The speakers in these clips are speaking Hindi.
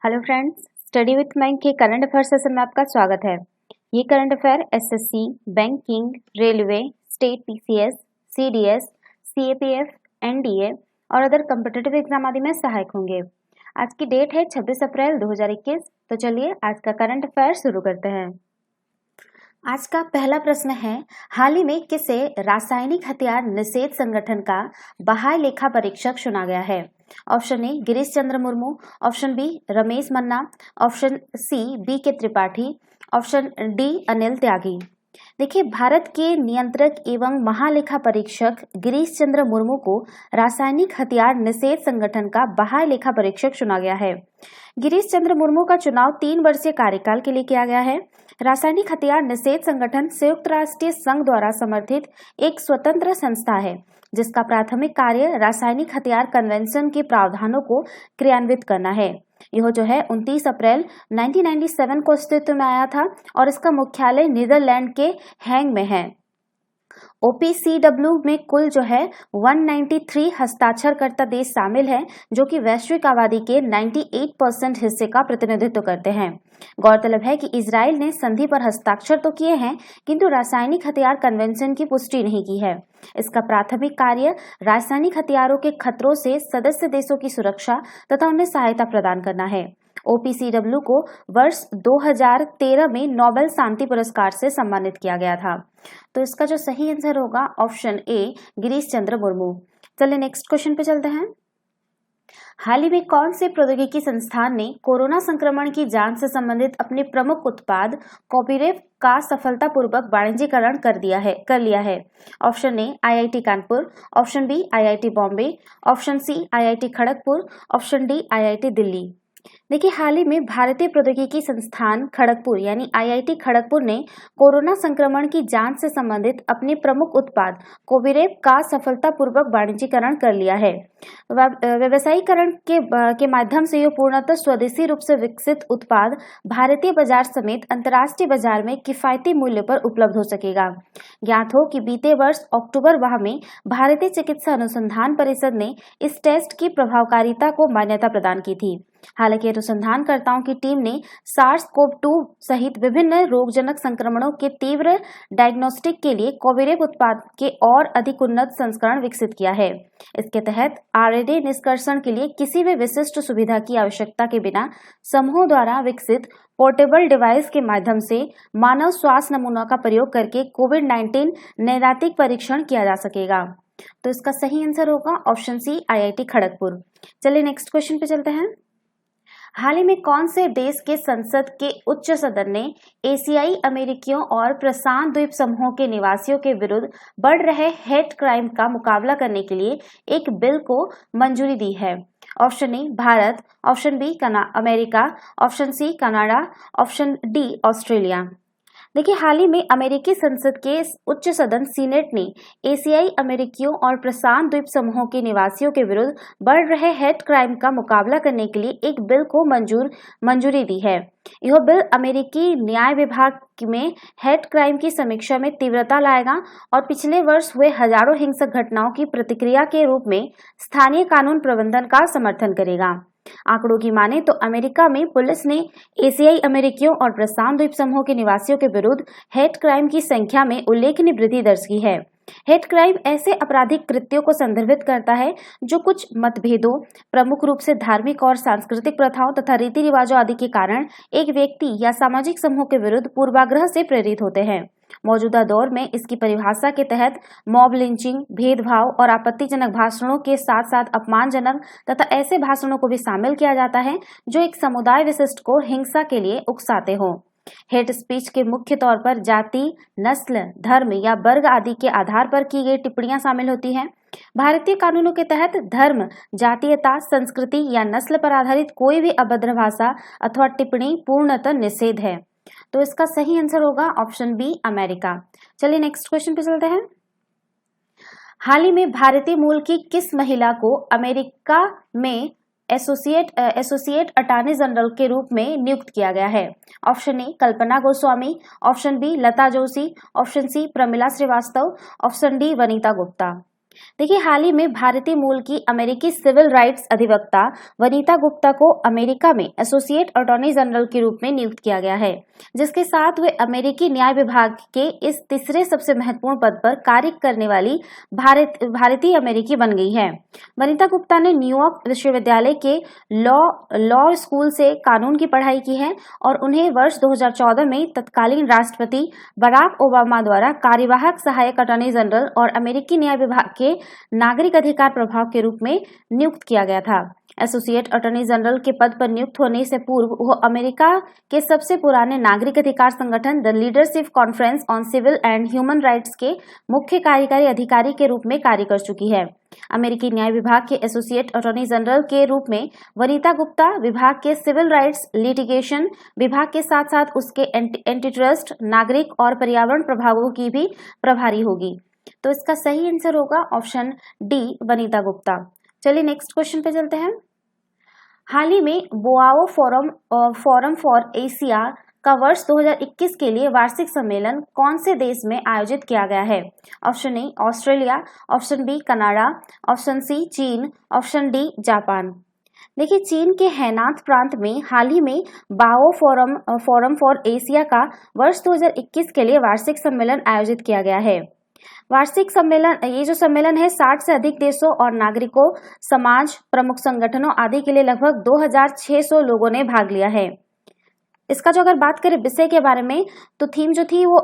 हेलो फ्रेंड्स, स्टडी विथ मैंक के करंट अफेयर सेशन में आपका स्वागत है। ये current affair SSC, banking, railway, state PCS, CDS, CAPF, NDA और अदर कॉम्पिटिटिव एग्जाम आदि में सहायक होंगे। आज की डेट है 26 अप्रैल 2021। तो चलिए आज का करंट अफेयर शुरू करते हैं। आज का पहला प्रश्न है, हाल ही में किसे रासायनिक हथियार निषेध संगठन का बाह्य लेखा परीक्षक चुना गया है? Option A Girish Chandra Murmu, option B Ramesh Manna, option C B K Tripathi, option D Anil Tyagi. देखिए, भारत के नियंत्रक एवं महालेखा परीक्षक गिरीश चंद्र मुर्मू को रासायनिक हथियार निषेध संगठन का बाह्य लेखा परीक्षक चुना गया है। गिरीश चंद्र मुर्मू का चुनाव 3 वर्षीय कार्यकाल के लिए किया गया है। रासायनिक हथियार निषेध संगठन संयुक्त राष्ट्र संघ द्वारा समर्थित एक स्वतंत्र संस्था है, जिसका प्राथमिक कार्य रासायनिक हथियार कन्वेंशन के प्रावधानों को क्रियान्वित करना है। यह जो है 29 अप्रैल 1997 को अस्तित्व में आया था और इसका मुख्यालय नीदरलैंड के हैंग में है। OPCW में कुल जो है 193 हस्ताक्षरकर्ता देश शामिल हैं, जो कि वैश्विक आबादी के 98% हिस्से का प्रतिनिधित्व करते हैं। गौरतलब है कि इजराइल ने संधि पर हस्ताक्षर तो किए हैं, किंतु रासायनिक हथियार कन्वेंशन की पुष्टि नहीं की है। इसका प्राथमिक कार्य रासायनिक हथियारों के खतरों से सदस्य देशों की सुरक्षा तथा उन्हें सहायता प्रदान करना है। OPCW को वर्ष 2013 में नोबेल शांति पुरस्कार से सम्मानित किया गया था। तो इसका जो सही आंसर होगा ऑप्शन ए गिरीश चंद्र मुर्मू। चलिए नेक्स्ट क्वेश्चन पे चलते हैं। हाल ही में कौन से प्रौद्योगिकी संस्थान ने कोरोना संक्रमण की जांच से संबंधित अपने प्रमुख उत्पाद कॉपीरेव का सफलतापूर्वक वाणिज्यीकरण कर लिया है? Option A IIT Kanpur, option B IIT Bombay, option C IIT Kharagpur, option D IIT Delhi. देखिए, हाल ही में भारतीय प्रौद्योगिकी संस्थान खड़गपुर यानी IIT खड़गपुर ने कोरोना संक्रमण की जांच से संबंधित अपने प्रमुख उत्पाद कोविरेव का सफलतापूर्वक वाणिज्यीकरण कर लिया है। व्यवसायीकरण के माध्यम से यह पूर्णतः स्वदेशी रूप से विकसित उत्पाद भारतीय बाजार समेत अंतर्राष्ट्रीय बाजार में किफायती मूल्य पर उपलब्ध हो सकेगा। ज्ञात हो कि बीते वर्ष अक्टूबर माह में भारतीय चिकित्सा अनुसंधान परिषद ने इस टेस्ट की प्रभावकारिता को मान्यता प्रदान की थी। हालांकि अनुसंधानकर्ताओं की टीम ने SARS-CoV-2 सहित विभिन्न रोगजनक संक्रमणों के तीव्र डायग्नोस्टिक के लिए कोविरेव उत्पाद के और अधिक उन्नत संस्करण विकसित किया है। इसके तहत RNA निष्कर्षण के लिए किसी भी विशिष्ट सुविधा की आवश्यकता के बिना समूहों द्वारा विकसित पोर्टेबल डिवाइस के माध्यम से मानव स्वास्थ्य नमूना का प्रयोग करके कोविड-19 नैदानिक परीक्षण किया जा सकेगा। तो इसका सही आंसर होगा ऑप्शन सी IIT खड़गपुर। चलिए नेक्स्ट क्वेश्चन पे चलते हैं। हाल ही में कौन से देश के संसद के उच्च सदन ने एशियाई अमेरिकियों और प्रशांत द्वीप समूहों के निवासियों के विरुद्ध बढ़ रहे हेट क्राइम का मुकाबला करने के लिए एक बिल को मंजूरी दी है? Option A Bharat, option B America, option C Canada, option D Australia. देखिए, हाल ही में अमेरिकी संसद के उच्च सदन सीनेट ने एशियाई अमेरिकियों और प्रशांत द्वीप समूहों के निवासियों के विरुद्ध बढ़ रहे हेट क्राइम का मुकाबला करने के लिए एक बिल को मंजूरी दी है। यह बिल अमेरिकी न्याय विभाग में हेट क्राइम की समीक्षा में तीव्रता लाएगा और पिछले वर्ष हुए हजारों हिंसक घटनाओं की प्रतिक्रिया के रूप में स्थानीय कानून प्रबंधन का समर्थन करेगा। आंकड़ों की माने तो अमेरिका में पुलिस ने एशियाई अमेरिकियों और प्रशांत द्वीप समूह के निवासियों के विरुद्ध हेट क्राइम की संख्या में उल्लेखनीय वृद्धि दर्ज की है। हेट क्राइम ऐसे आपराधिक कृत्यों को संदर्भित करता है जो कुछ मतभेदों, प्रमुख रूप से धार्मिक और सांस्कृतिक प्रथाओं तथा रीति रिवाजों आदि के कारण एक व्यक्ति या सामाजिक समूह के विरुद्ध पूर्वाग्रह से प्रेरित होते हैं। मौजूदा दौर में इसकी परिभाषा के तहत मॉब लिंचिंग, भेदभाव और आपत्तिजनक भाषणों के साथ साथ अपमानजनक तथा ऐसे भाषणों को भी शामिल किया जाता है जो एक समुदाय विशिष्ट को हिंसा के लिए उकसाते हों। हेट स्पीच के मुख्य तौर पर जाति, नस्ल, धर्म या वर्ग आदि के आधार पर की गई टिप्पणियां शामिल होती हैं। भारतीय कानूनों के तहत धर्म, जातीयता, संस्कृति या नस्ल पर आधारित कोई भी अभद्र भाषा अथवा टिप्पणी पूर्णतः निषेध है। तो इसका सही आंसर होगा ऑप्शन बी अमेरिका। चलिए नेक्स्ट क्वेश्चन पे चलते हैं। हाल ही में भारतीय मूल की किस महिला को अमेरिका में एसोसिएट अटॉर्नी जनरल के रूप में नियुक्त किया गया है? Option A Kalpana Goswami, option B Lata Joshi, option C Pramila Srivastava, option D Vanita Gupta. देखिए, हाल ही में भारतीय मूल की अमेरिकी सिविल राइट्स अधिवक्ता वनीता गुप्ता को अमेरिका में एसोसिएट अटॉर्नी जनरल के रूप में नियुक्त किया गया है, जिसके साथ वे अमेरिकी न्याय विभाग के इस तीसरे सबसे महत्वपूर्ण पद पर कार्य करने वाली भारतीय अमेरिकी बन गई है। वनीता गुप्ता ने न्यूयॉर्क विश्वविद्यालय के लॉ स्कूल से कानून की पढ़ाई की है और उन्हें वर्ष 2014 में तत्कालीन राष्ट्रपति बराक ओबामा द्वारा कार्यवाहक सहायक अटॉर्नी जनरल और अमेरिकी न्याय विभाग के नागरिक अधिकार प्रभाग के रूप में नियुक्त किया गया था। एसोसिएट अटॉर्नी जनरल के पद पर नियुक्त होने से पूर्व वो अमेरिका के सबसे पुराने नागरिक अधिकार संगठन the Leadership Conference on Civil and Human Rights के मुख्य कार्यकारी अधिकारी के रूप में कार्य कर चुकी है। अमेरिकी न्याय विभाग के एसोसिएट अटॉर्नी जनरल के रूप में वनीता गुप्ता विभाग के सिविल राइट्स लिटिगेशन विभाग के साथ साथ उसके एंटीट्रस्ट, नागरिक और पर्यावरण प्रभागों की भी प्रभारी होगी। तो इसका सही आंसर होगा ऑप्शन डी, वनीता गुप्ता। चलिए नेक्स्ट क्वेश्चन पे चलते हैं। हाल ही में बोआओ फोरम फॉर एशिया का वर्ष 2021 के लिए वार्षिक सम्मेलन कौन से देश में आयोजित किया गया है? Option A Australia, option B Canada, option C चीन, ऑप्शन डी जापान। देखिए, चीन के हैनान प्रांत में हाल ही में बाओ फोरम फॉर एशिया का वर्ष 2021 के लिए वार्षिक सम्मेलन आयोजित किया गया है। वार्षिक सम्मेलन, ये जो सम्मेलन है 60 से अधिक देशों और नागरिकों, समाज, प्रमुख संगठनों आदि के लिए लगभग 2600 लोगों ने भाग लिया है। इसका जो अगर बात करें विषय के बारे में, तो थीम जो थी वो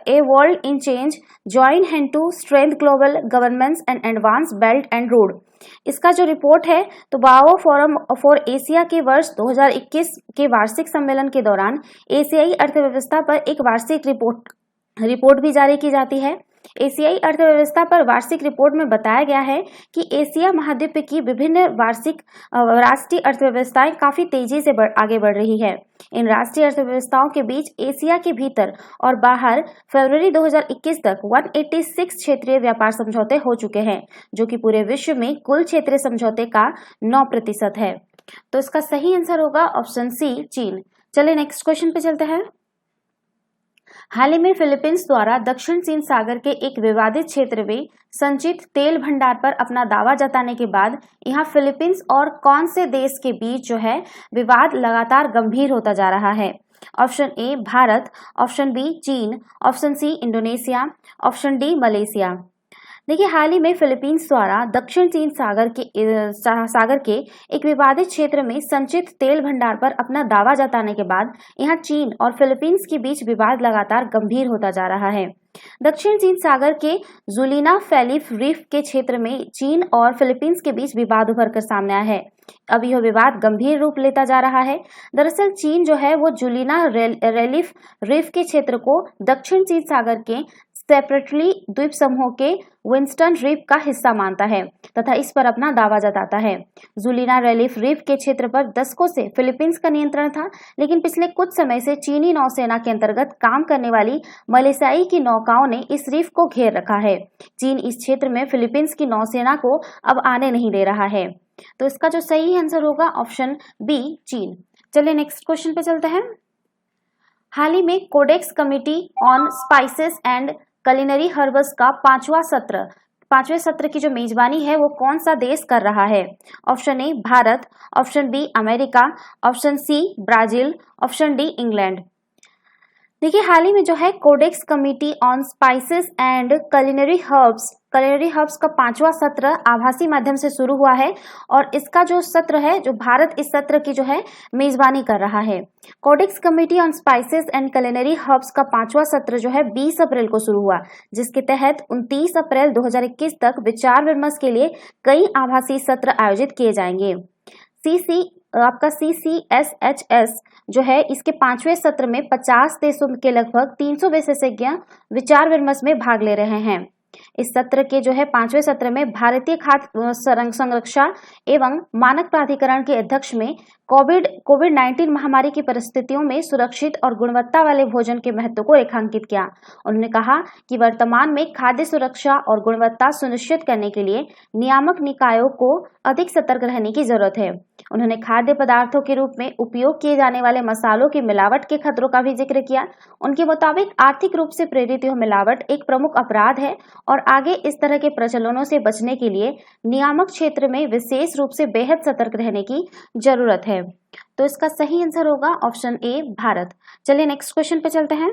a world in change, join hand to strength global governance and advance belt and road. इसका जो रिपोर्ट है, तो बाओ फोरम फॉर एशिया के वर्ष 2021 के वार्षिक सम्मेलन के दौरान एशियाई अर्थव्यवस्था पर एक वार्षिक रिपोर्ट भी जारी की जाती है। एशियाई अर्थव्यवस्था पर वार्षिक रिपोर्ट में बताया गया है कि एशिया महाद्वीप की विभिन्न राष्ट्रीय अर्थव्यवस्थाएं काफी तेजी से आगे बढ़ रही है। इन राष्ट्रीय अर्थव्यवस्थाओं के बीच एशिया के भीतर और बाहर फरवरी 2021 तक 186 क्षेत्रीय व्यापार समझौते हो चुके हैं, जो कि पूरे विश्व में कुल क्षेत्रीय समझौते का 9% है। तो इसका सही आंसर होगा ऑप्शन सी, चीन। चलिए नेक्स्ट क्वेश्चन पे चलते हैं। हाल ही में फिलीपींस द्वारा दक्षिण चीन सागर के एक विवादित क्षेत्र में संचित तेल भंडार पर अपना दावा जताने के बाद यहां फिलीपींस और कौन से देश के बीच जो है विवाद लगातार गंभीर होता जा रहा है? Option A Bharat, option B चीन, option C Indonesia, option D Malaysia. देखिए, हाल ही में फिलीपींस द्वारा दक्षिण चीन सागर के एक विवादित क्षेत्र में संचित तेल भंडार पर अपना दावा जताने के बाद यहां चीन और फिलीपींस के बीच विवाद लगातार गंभीर होता जा रहा है। दक्षिण चीन सागर के जुलीना फैलिफ रीफ के क्षेत्र में चीन और फिलीपींस के बीच विवाद उभर कर सामने आया है। अब यह विवाद गंभीर रूप लेता जा रहा है। दरअसल चीन जो है वो जुलीना रेलिफ रीफ के क्षेत्र को दक्षिण चीन सागर के सेपरेटली द्वीप समूह के विंस्टन रीफ का हिस्सा मानता है तथा इस पर अपना दावा जताता है। जुलीना रेलिफ रीफ के क्षेत्र पर दशकों से फिलीपींस का नियंत्रण था, लेकिन पिछले कुछ समय से चीनी नौसेना के अंतर्गत काम करने वाली मलेशियाई की नौकाओं ने इस रीफ को घेर रखा है। चीन इस क्षेत्र में फिलीपींस की नौसेना को अब आने नहीं दे रहा है। तो इसका जो सही आंसर होगा ऑप्शन बी, चीन। चलिए नेक्स्ट क्वेश्चन पे चलते हैं। हाल ही में Codex Committee on Spices and Culinary Herbs का पांचवें सत्र की जो मेजबानी है वो कौन सा देश कर रहा है? Option A Bharat, option B America, option C Brazil, option D England. देखिए, हाल ही में जो है Codex Committee on Spices and Culinary Herbs का 5वां सत्र आभासी माध्यम से शुरू हुआ है और इसका जो सत्र है, जो भारत इस सत्र की जो है मेजबानी कर रहा है। Codex Committee on Spices and Culinary Herbs का 5वां सत्र जो है 20 अप्रैल को शुरू हुआ, जिसके तहत 29 अप्रैल 2021 तक विचार विमर्श के लिए कई आभासी सत्र आयोजित किए जाएंगे। आपका CCSHS जो है इसके 5वें सत्र में 50 देशों के लगभग 300 विशेषज्ञ विचार विमर्श में भाग ले रहे हैं। इस सत्र के जो है 5वें सत्र में भारतीय खाद्य संरक्षा एवं मानक प्राधिकरण के अध्यक्ष में कोविड-19 महामारी की परिस्थितियों में सुरक्षित और गुणवत्ता वाले भोजन के महत्व को रेखांकित किया। उन्होंने कहा कि वर्तमान में खाद्य सुरक्षा और गुणवत्ता सुनिश्चित करने के लिए नियामक निकायों को अधिक सतर्क रहने की जरूरत है। उन्होंने खाद्य पदार्थों के रूप में उपयोग किए जाने वाले मसालों की मिलावट के खतरों का भी जिक्र किया। उनके मुताबिक आर्थिक रूप से प्रेरित यह मिलावट एक प्रमुख अपराध है और आगे इस तरह के प्रचलनों से बचने के लिए नियामक क्षेत्र में विशेष रूप से बेहद सतर्क रहने की जरूरत है। तो इसका सही आंसर होगा ऑप्शन ए भारत। चलिए नेक्स्ट क्वेश्चन पे चलते हैं।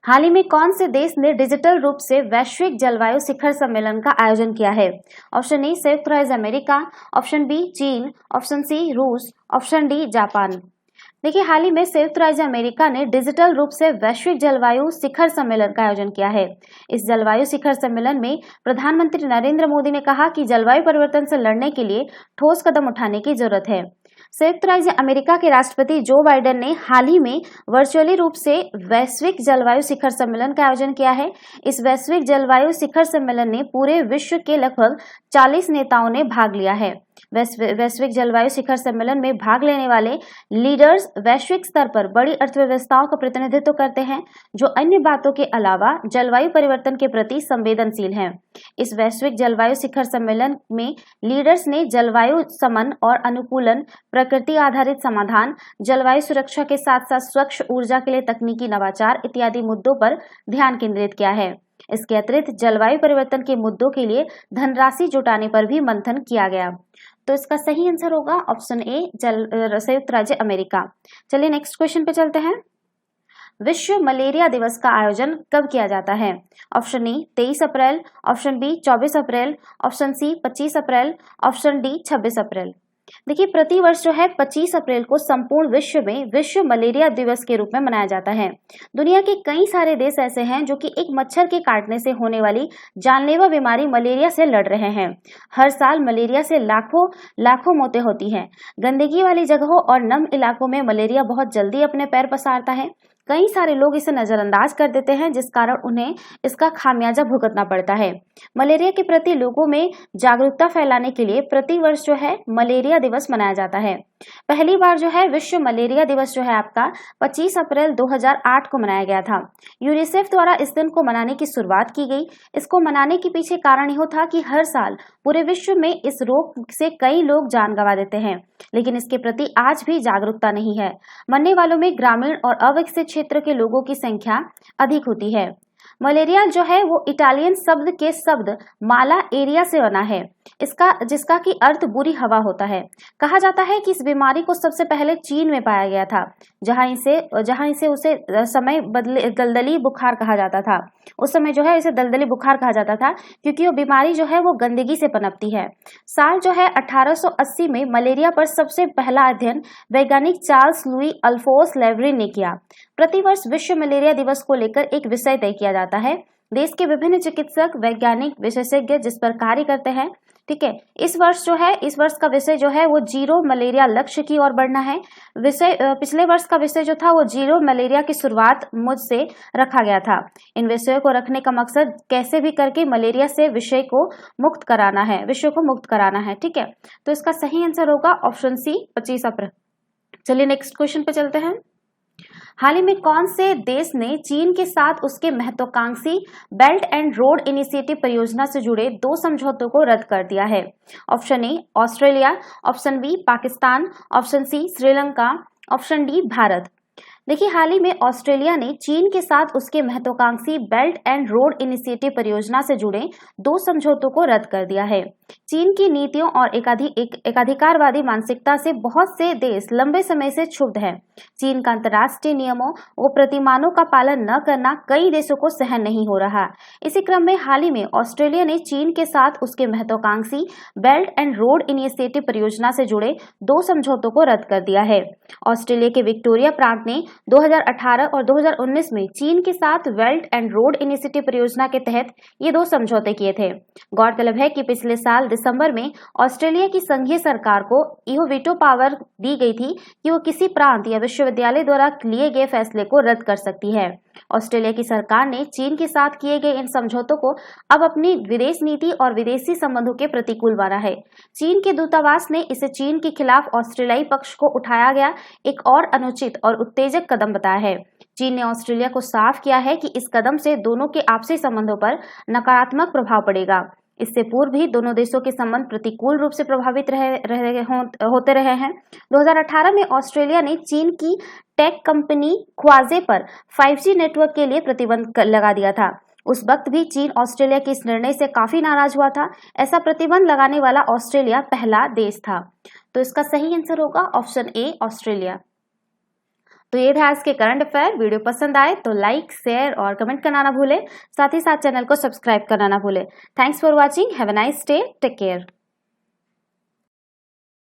हाल ही में कौन से देश ने डिजिटल रूप से वैश्विक जलवायु शिखर सम्मेलन का आयोजन किया है? ऑप्शन ए संयुक्त राज्य अमेरिका, ऑप्शन बी चीन, ऑप्शन सी रूस, ऑप्शन डी जापान। देखिए, हाल ही में संयुक्त राज्य अमेरिका ने डिजिटल रूप से वैश्विक जलवायु शिखर सम्मेलन का आयोजन किया है। इस जलवायु शिखर सम्मेलन में प्रधानमंत्री नरेंद्र मोदी ने कहा कि जलवायु परिवर्तन से लड़ने के लिए ठोस कदम उठाने की जरूरत है। संयुक्त राज्य अमेरिका के राष्ट्रपति जो बाइडेन ने हाल ही में वर्चुअली रूप से वैश्विक जलवायु शिखर सम्मेलन का आयोजन किया है। इस वैश्विक जलवायु शिखर सम्मेलन में पूरे विश्व के लगभग 40 नेताओं ने भाग लिया है। वैश्विक जलवायु शिखर सम्मेलन में भाग लेने वाले लीडर्स वैश्विक स्तर पर बड़ी अर्थव्यवस्थाओं का प्रतिनिधित्व करते हैं, जो अन्य बातों के अलावा जलवायु परिवर्तन के प्रति संवेदनशील हैं। इस वैश्विक जलवायु शिखर सम्मेलन में लीडर्स ने जलवायु शमन और अनुकूलन, प्रकृति आधारित समाधान, जलवायु सुरक्षा के साथ साथ स्वच्छ ऊर्जा के लिए तकनीकी नवाचार इत्यादि मुद्दों पर ध्यान केंद्रित किया है। इसके अतिरिक्त जलवायु परिवर्तन के मुद्दों के लिए धनराशि जुटाने पर भी मंथन किया गया। तो इसका सही आंसर होगा ऑप्शन ए संयुक्त राज्य अमेरिका। चलिए नेक्स्ट क्वेश्चन पे चलते हैं। विश्व मलेरिया दिवस का आयोजन कब किया जाता है? Option A 23 April, option B 24 April, option C 25 April, option D 26 April. देखिए, प्रतिवर्ष जो है 25 अप्रैल को संपूर्ण विश्व में विश्व मलेरिया दिवस के रूप में मनाया जाता है। दुनिया के कई सारे देश ऐसे हैं जो कि एक मच्छर के काटने से होने वाली जानलेवा बीमारी मलेरिया से लड़ रहे हैं। हर साल मलेरिया से लाखों मौतें होती हैं। गंदगी वाली जगहों और नम इलाकों में मलेरिया बहुत जल्दी अपने पैर पसारता है। कई सारे लोग इसे नजरअंदाज कर देते हैं, जिस कारण उन्हें इसका खामियाजा भुगतना पड़ता है। मलेरिया के प्रति लोगों में जागरूकता फैलाने के लिए प्रतिवर्ष जो है मलेरिया दिवस मनाया जाता है। पहली बार जो है विश्व मलेरिया दिवस जो है आपका 25 अप्रैल 2008 को मनाया गया था। यूनिसेफ द्वारा इस दिन को मनाने की शुरुआत की गई। इसको मनाने के पीछे कारण यह था कि हर साल पूरे विश्व में इस रोग से कई लोग जान गंवा देते हैं, लेकिन इसके प्रति आज भी जागरूकता नहीं है। मरने वालों में ग्रामीण और अविकसित क्षेत्र के लोगों की संख्या अधिक होती है। मलेरिया जो है वो इटालियन शब्द के शब्द माला एरिया से बना है, जिसका की अर्थ बुरी हवा होता है। कहा जाता है कि इस बीमारी को सबसे पहले चीन में पाया गया था, जहां इसे उसे समय दलदली बुखार कहा जाता था। उस समय जो है इसे दलदली बुखार कहा जाता था, क्योंकि वो बीमारी जो है वो गंदगी से पनपती है। साल जो है 1880 में मलेरिया पर सबसे पहला अध्ययन वैज्ञानिक चार्ल्स लुई अल्फोंस लेवरिन ने किया। प्रतिवर्ष विश्व मलेरिया दिवस को लेकर एक विषय तय किया जाता है। देश के विभिन्न चिकित्सक, वैज्ञानिक, विशेषज्ञ जिस पर कार्य करते हैं। ठीक है, इस वर्ष का विषय जो है वो जीरो मलेरिया लक्ष्य की ओर बढ़ना है। पिछले वर्ष का विषय जो था वो जीरो मलेरिया की शुरुआत मुझसे रखा गया था। इन विषयों को रखने का मकसद कैसे भी करके मलेरिया से विश्व को मुक्त कराना है। ठीक है, तो इसका सही आंसर होगा ऑप्शन सी 25 अप्रैल। चलिए नेक्स्ट क्वेश्चन पे चलते हैं। हाल ही में कौन से देश ने चीन के साथ उसके महत्वाकांक्षी बेल्ट एंड रोड इनिशिएटिव परियोजना से जुड़े 2 समझौतों को रद्द कर दिया है? Option A Australia, option B Pakistan, option C Sri Lanka, option D Bharat. देखिए, हाल ही में ऑस्ट्रेलिया ने चीन के साथ उसके महत्वाकांक्षी बेल्ट एंड रोड इनिशिएटिव परियोजना से जुड़े 2 समझौतों को रद्द कर दिया है। चीन की नीतियों और एकाधिकारवादी मानसिकता से बहुत से देश लंबे समय से क्षुब्ध हैं। चीन का अंतर्राष्ट्रीय नियमों व प्रतिमानों का पालन न करना कई देशों को सहन नहीं हो रहा। इसी क्रम में हाल ही में ऑस्ट्रेलिया ने चीन के साथ उसके महत्वाकांक्षी बेल्ट एंड रोड इनिशिएटिव परियोजना से जुड़े 2 समझौतों को रद्द कर दिया है। ऑस्ट्रेलिया के विक्टोरिया प्रांत ने 2018 और 2019 में चीन के साथ बेल्ट एंड रोड इनिशिएटिव परियोजना के तहत ये 2 समझौते किए थे। गौरतलब है कि पिछले साल दिसंबर में ऑस्ट्रेलिया की संघीय सरकार को यह वीटो पावर दी गई थी कि वो किसी प्रांत या विश्वविद्यालय द्वारा लिए गए फैसले को रद्द कर सकती है। ऑस्ट्रेलिया की सरकार ने चीन के साथ किए गए इन समझौतों को अब अपनी विदेश नीति और विदेशी संबंधों के प्रतिकूल माना है। चीन के दूतावास ने इसे चीन के खिलाफ ऑस्ट्रेलियाई पक्ष को उठाया गया एक और अनुचित और उत्तेजक कदम बताया है। चीन ने ऑस्ट्रेलिया को साफ किया है कि इस कदम से दोनों के आपसी संबंधों पर नकारात्मक प्रभाव पड़ेगा। इससे पूर्व भी दोनों देशों के संबंध प्रतिकूल रूप से प्रभावित होते रहे हैं। 2018 में ऑस्ट्रेलिया ने चीन की टेक कंपनी ख्वाजे पर 5G नेटवर्क के लिए प्रतिबंध लगा दिया था। उस वक्त भी चीन ऑस्ट्रेलिया के इस निर्णय से काफी नाराज हुआ था। ऐसा प्रतिबंध लगाने वाला ऑस्ट्रेलिया पहला देश था। तो इसका सही आंसर होगा ऑप्शन ए, ऑस्ट्रेलिया। तो ये था आज के करंट अफेयर। वीडियो पसंद आए तो लाइक, शेयर और कमेंट करना ना भूलें। साथ ही साथ चैनल को सब्सक्राइब करना ना भूलें। Thanks for watching. Have a nice day. Take care.